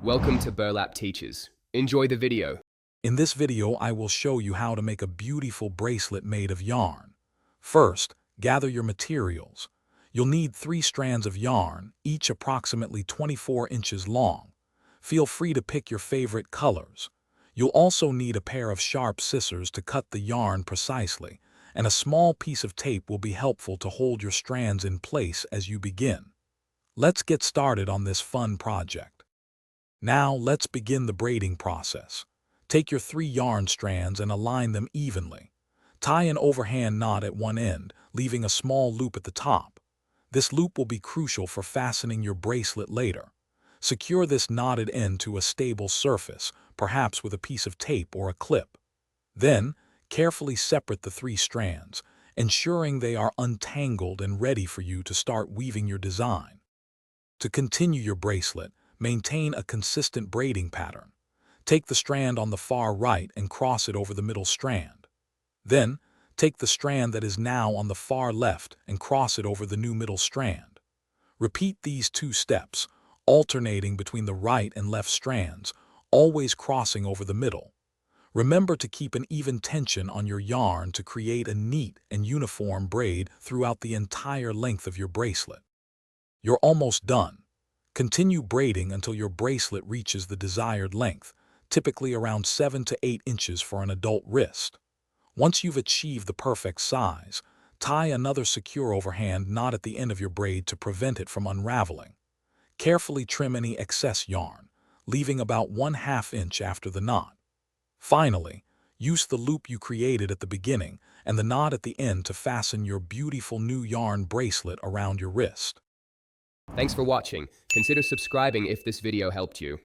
Welcome to Burlap Teachers. Enjoy the video. In this video, I will show you how to make a beautiful bracelet made of yarn. First, gather your materials. You'll need 3 strands of yarn, each approximately 24 inches long. Feel free to pick your favorite colors. You'll also need a pair of sharp scissors to cut the yarn precisely, and a small piece of tape will be helpful to hold your strands in place as you begin. Let's get started on this fun project. Now let's begin the braiding process. Take your 3 yarn strands and align them evenly. Tie an overhand knot at one end, leaving a small loop at the top. This loop will be crucial for fastening your bracelet later. Secure this knotted end to a stable surface, perhaps with a piece of tape or a clip. Then, carefully separate the 3 strands, ensuring they are untangled and ready for you to start weaving your design. To continue your bracelet, maintain a consistent braiding pattern. Take the strand on the far right and cross it over the middle strand. Then, take the strand that is now on the far left and cross it over the new middle strand. Repeat these 2 steps, alternating between the right and left strands, always crossing over the middle. Remember to keep an even tension on your yarn to create a neat and uniform braid throughout the entire length of your bracelet. You're almost done. Continue braiding until your bracelet reaches the desired length, typically around 7 to 8 inches for an adult wrist. Once you've achieved the perfect size, tie another secure overhand knot at the end of your braid to prevent it from unraveling. Carefully trim any excess yarn, leaving about 1/2 inch after the knot. Finally, use the loop you created at the beginning and the knot at the end to fasten your beautiful new yarn bracelet around your wrist. Thanks for watching. Consider subscribing if this video helped you.